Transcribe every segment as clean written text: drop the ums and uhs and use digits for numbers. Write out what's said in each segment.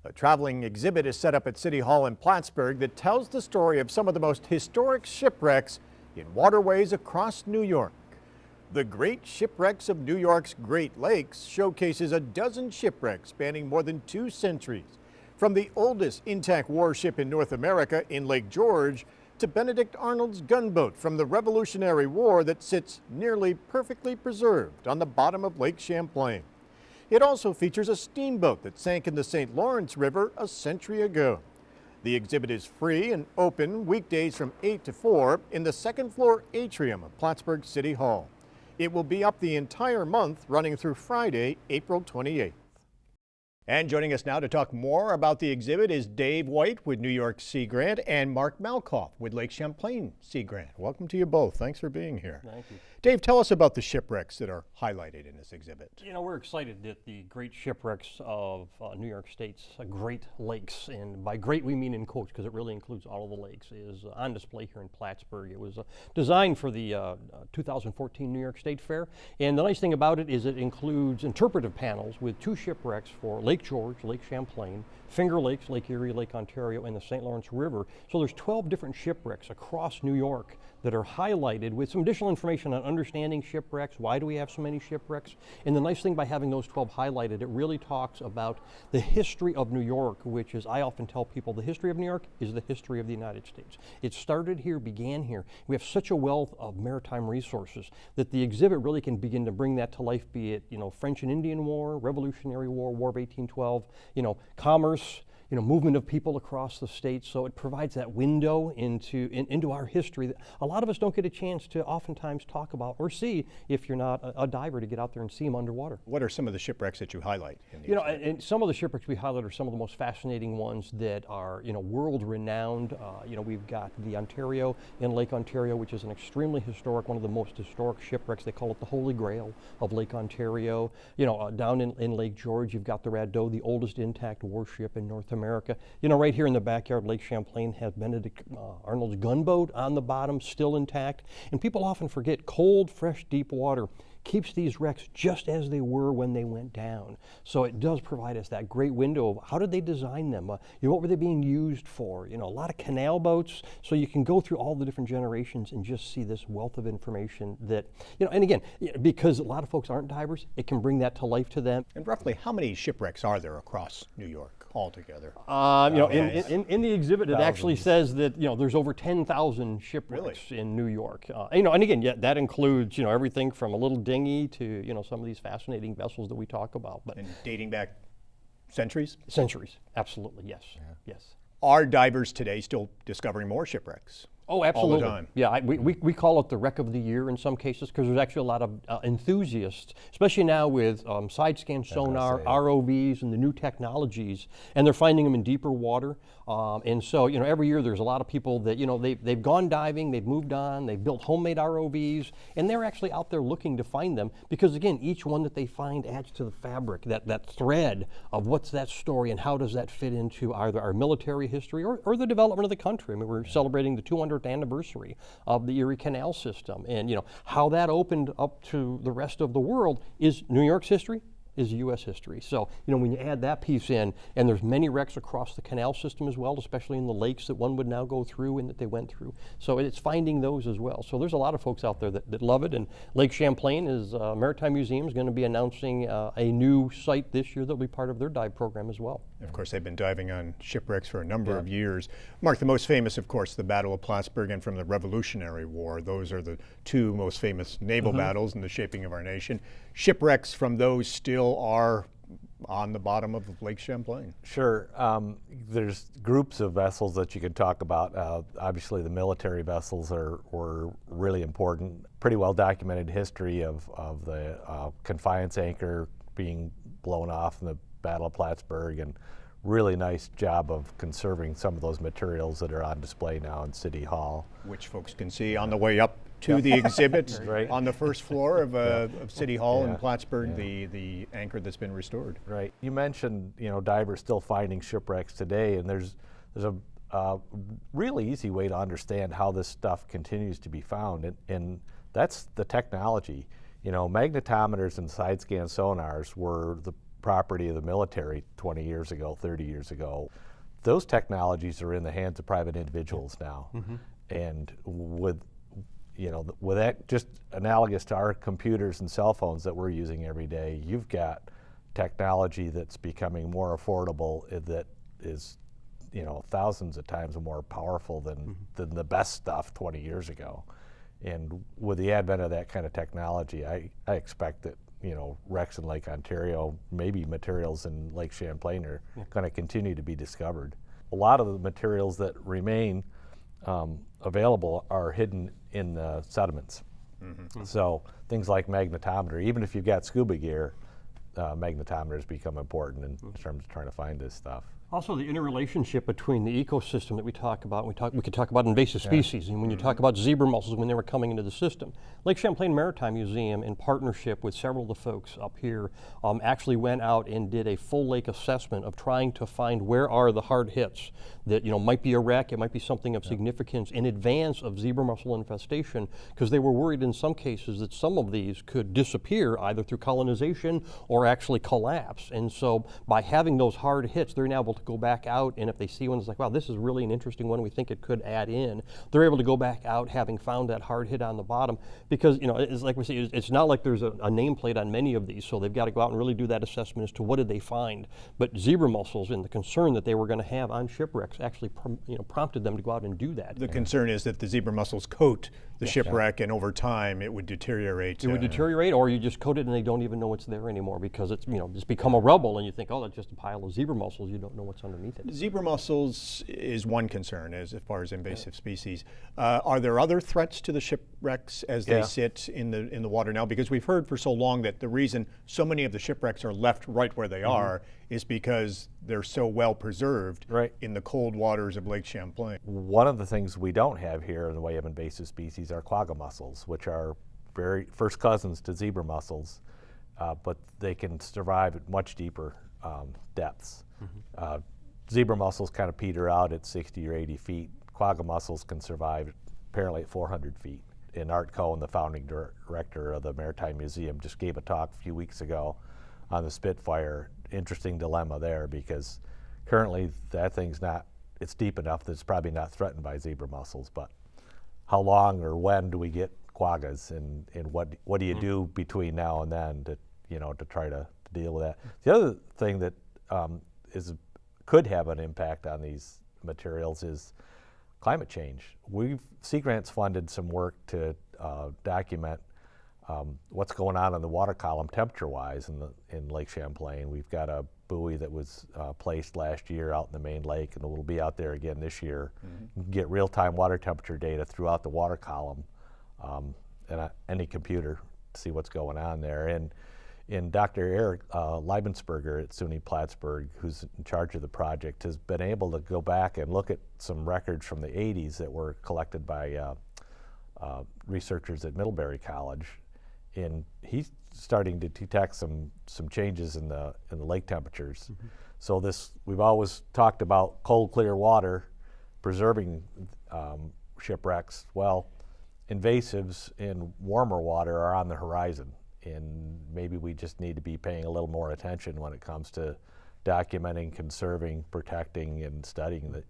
A traveling exhibit is set up at City Hall in Plattsburgh that tells the story of some of the most historic shipwrecks in waterways across New York. The Great Shipwrecks of New York's Great Lakes showcases a dozen shipwrecks spanning more than 2 centuries, from the oldest intact warship in North America in Lake George to Benedict Arnold's gunboat from the Revolutionary War that sits nearly perfectly preserved on the bottom of Lake Champlain. It also features a steamboat that sank in the St. Lawrence River a century ago. The exhibit is free and open weekdays from 8 to 4 in the second-floor atrium of Plattsburgh City Hall. It will be up the entire month, running through Friday, April 28th. And joining us now to talk more about the exhibit is Dave White with New York Sea Grant and Mark Malchoff with Lake Champlain Sea Grant. Welcome to you both. Thanks for being here. Thank you. Dave, tell us about the shipwrecks that are highlighted in this exhibit. You know, we're excited that the great shipwrecks of New York State's Great Lakes, and by great we mean in quotes because it really includes all of the lakes, is on display here in Plattsburgh. It was designed for the 2014 New York State Fair, and the nice thing about it is it includes interpretive panels with 2 shipwrecks for Lake George, Lake Champlain, Finger Lakes, Lake Erie, Lake Ontario, and the St. Lawrence River. So there's 12 different shipwrecks across New York that are highlighted with some additional information on understanding shipwrecks. Why do we have so many shipwrecks? And the nice thing by having those 12 highlighted, it really talks about the history of New York, which is, I often tell people, the history of New York is the history of the United States. It started here, began here. We have such a wealth of maritime resources that the exhibit really can begin to bring that to life, be it, French and Indian War, Revolutionary War, War of 1812, commerce, movement of people across the state. So it provides that window into our history that a lot of us don't get a chance to oftentimes talk about or see if you're not a diver to get out there and see them underwater. What are some of the shipwrecks that you highlight? And some of the shipwrecks we highlight are some of the most fascinating ones that are, world renowned. We've got the Ontario in Lake Ontario, which is an extremely historic, one of the most historic shipwrecks. They call it the Holy Grail of Lake Ontario. Down in Lake George, you've got the Radeau, the oldest intact warship in North America. Right here in the backyard, Lake Champlain has Benedict Arnold's gunboat on the bottom, still intact. And people often forget cold, fresh, deep water keeps these wrecks just as they were when they went down. So it does provide us that great window of how did they design them? What were they being used for? A lot of canal boats. So you can go through all the different generations and just see this wealth of information that, and again, because a lot of folks aren't divers, it can bring that to life to them. And roughly how many shipwrecks are there across New York altogether? In the exhibit, it actually says that, there's over 10,000 shipwrecks in New York. And again, that includes, everything from a little dinghy to, some of these fascinating vessels that we talk about. And dating back centuries? Centuries, absolutely, yes, yes. Are divers today still discovering more shipwrecks? Oh, absolutely. All the time. Yeah, we call it the wreck of the year in some cases because there's actually a lot of enthusiasts, especially now with side scan sonar, ROVs, and the new technologies, and they're finding them in deeper water. And so, every year there's a lot of people that, they've gone diving, they've moved on, they've built homemade ROVs, and they're actually out there looking to find them because, again, each one that they find adds to the fabric, that thread of what's that story and how does that fit into either our military history or the development of the country. I mean, we're celebrating the 200th anniversary of the Erie Canal system, and how that opened up to the rest of the world is New York's history, is U.S. history. So, when you add that piece in, and there's many wrecks across the canal system as well, especially in the lakes that one would now go through and that they went through. So it's finding those as well. So there's a lot of folks out there that love it, and Lake Champlain Maritime Museum is going to be announcing a new site this year that'll be part of their dive program as well. Of course, they've been diving on shipwrecks for a number of years. Mark, the most famous, of course, the Battle of Plattsburgh and from the Revolutionary War. Those are the 2 most famous naval battles in the shaping of our nation. Shipwrecks from those still are on the bottom of Lake Champlain. Sure. There's groups of vessels that you could talk about. Obviously, the military vessels were really important. Pretty well documented history of the Confiance anchor being blown off in the Battle of Plattsburgh, and really nice job of conserving some of those materials that are on display now in City Hall. Which folks can see on the way up to the exhibit on the first floor of City Hall in Plattsburgh, the anchor that's been restored. Right. You mentioned, divers still finding shipwrecks today, and there's a really easy way to understand how this stuff continues to be found, and that's the technology. Magnetometers and side scan sonars were the property of the military 20 years ago, 30 years ago. Those technologies are in the hands of private individuals now. And with that, just analogous to our computers and cell phones that we're using every day, you've got technology that's becoming more affordable that is, thousands of times more powerful than the best stuff 20 years ago. And with the advent of that kind of technology, I expect that, wrecks in Lake Ontario, maybe materials in Lake Champlain are going to continue to be discovered. A lot of the materials that remain available are hidden in the sediments. So things like magnetometer, even if you've got scuba gear, magnetometers become important in terms of trying to find this stuff. Also, the interrelationship between the ecosystem that we talk about, we could talk about invasive species, and when you talk about zebra mussels when they were coming into the system. Lake Champlain Maritime Museum, in partnership with several of the folks up here, actually went out and did a full lake assessment of trying to find where are the hard hits that might be a wreck, it might be something of significance in advance of zebra mussel infestation, because they were worried in some cases that some of these could disappear either through colonization or actually collapse. And so by having those hard hits, they're now able to go back out, and if they see one that's like, wow, this is really an interesting one, we think it could add in, they're able to go back out having found that hard hit on the bottom, because it's like we say, it's not like there's a nameplate on many of these, so they've got to go out and really do that assessment as to what did they find. But zebra mussels and the concern that they were going to have on shipwrecks actually prompted them to go out and do that. The concern is that the zebra mussels coat the shipwreck, and over time it would deteriorate. It would deteriorate, or you just coat it and they don't even know it's there anymore because it's it's become a rubble, and you think, oh, that's just a pile of zebra mussels. You don't know what's underneath it. Zebra mussels is one concern as far as invasive species. Are there other threats to the shipwrecks as they sit in the water now? Because we've heard for so long that the reason so many of the shipwrecks are left right where they are is because they're so well preserved in the cold waters of Lake Champlain. One of the things we don't have here in the way of invasive species are quagga mussels, which are very first cousins to zebra mussels, but they can survive at much deeper depths. Zebra mussels kind of peter out at 60 or 80 feet. Quagga mussels can survive apparently at 400 feet. And Art Cohen, the founding director of the Maritime Museum, just gave a talk a few weeks ago on the Spitfire. Interesting dilemma there, because currently that thing's it's deep enough that it's probably not threatened by zebra mussels, but how long or when do we get quaggas, and what do you do between now and then to try to deal with that? The other thing that could have an impact on these materials is climate change. Sea Grant's funded some work to document what's going on in the water column temperature-wise in Lake Champlain. We've got a buoy that was placed last year out in the main lake, and it will be out there again this year. You can get real-time water temperature data throughout the water column and any computer to see what's going on there. And Dr. Eric Leibensberger at SUNY Plattsburgh, who's in charge of the project, has been able to go back and look at some records from the 80s that were collected by researchers at Middlebury College. And he's starting to detect some changes in the lake temperatures. So we've always talked about cold, clear water preserving shipwrecks. Well, invasives in warmer water are on the horizon, and maybe we just need to be paying a little more attention when it comes to documenting, conserving, protecting, and studying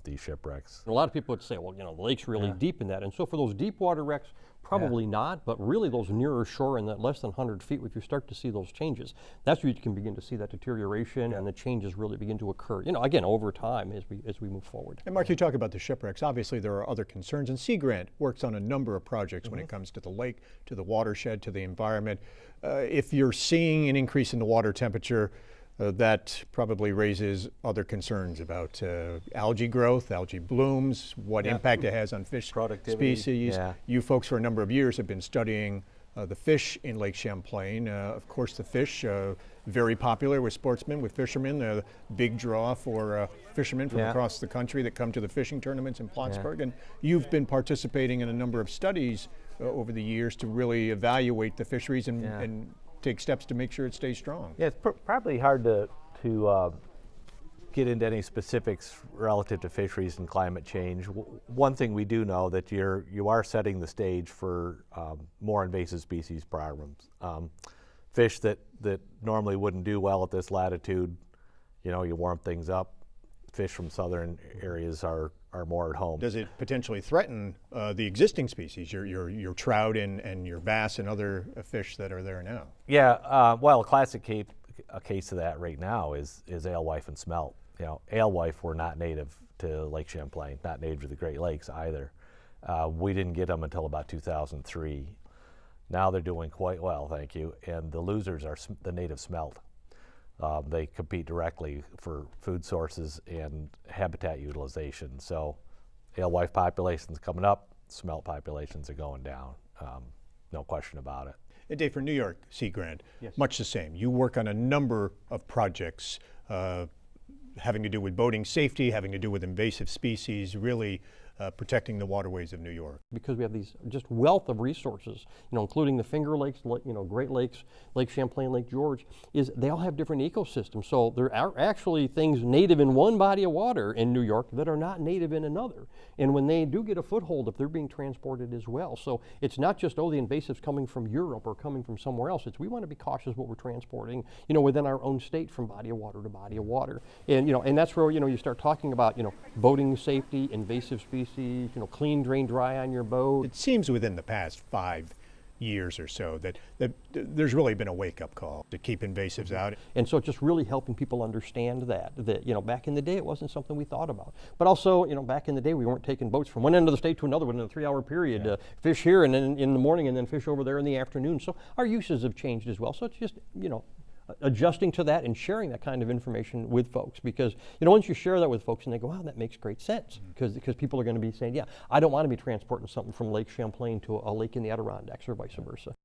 these shipwrecks. A lot of people would say, well, the lake's really deep in that, and so for those deep water wrecks, probably not, but really those nearer shore and that less than 100 feet, if you start to see those changes, that's where you can begin to see that deterioration and the changes really begin to occur, again, over time as we move forward. And Mark, you talk about the shipwrecks. Obviously, there are other concerns, and Sea Grant works on a number of projects when it comes to the lake, to the watershed, to the environment. If you're seeing an increase in the water temperature, that probably raises other concerns about algae growth, algae blooms, what impact it has on fish species. You folks for a number of years have been studying the fish in Lake Champlain. Of course, the fish, very popular with sportsmen, with fishermen, a big draw for fishermen from across the country that come to the fishing tournaments in Plattsburgh. And you've been participating in a number of studies over the years to really evaluate the fisheries and take steps to make sure it stays strong. Yeah, it's probably hard to get into any specifics relative to fisheries and climate change. One thing we do know that you are setting the stage for more invasive species problems. fish that normally wouldn't do well at this latitude, you know, you warm things up. Fish from southern areas are more at home. Does it potentially threaten the existing species, your trout and your bass and other fish that are there now? Yeah, well, a classic case of that right now is alewife and smelt. You know, alewife were not native to Lake Champlain, not native to the Great Lakes either. We didn't get them until about 2003. Now they're doing quite well, thank you, and the losers are the native smelt. They compete directly for food sources and habitat utilization. So alewife populations coming up, smelt populations are going down, no question about it. And Dave, for New York Sea Grant, Yes. much the same. You work on a number of projects having to do with boating safety, having to do with invasive species, really protecting the waterways of New York. Because we have these just wealth of resources, you know, including the Finger Lakes, you know, Great Lakes, Lake Champlain, Lake George, is they all have different ecosystems. So there are actually things native in one body of water in New York that are not native in another. And when they do get a foothold, if they're being transported as well. So it's not just, oh, the invasives coming from Europe or coming from somewhere else. It's we want to be cautious what we're transporting, you know, within our own state from body of water to body of water. And, you know, and that's where, you know, you start talking about, you know, boating safety, invasive species, you know, clean, drain, dry on your boat. It seems within the past 5 years or so that there's really been a wake-up call to keep invasives out. And so it's just really helping people understand that, you know, back in the day it wasn't something we thought about. But also, you know, back in the day we weren't taking boats from one end of the state to another within a 3-hour period. Fish here and then in the morning and then fish over there in the afternoon. So our uses have changed as well. So it's just, you know, adjusting to that and sharing that kind of information with folks, because you know once you share that with folks and they go, wow, that makes great sense, because people are going to be saying, yeah, I don't want to be transporting something from Lake Champlain to a lake in the Adirondacks or vice versa.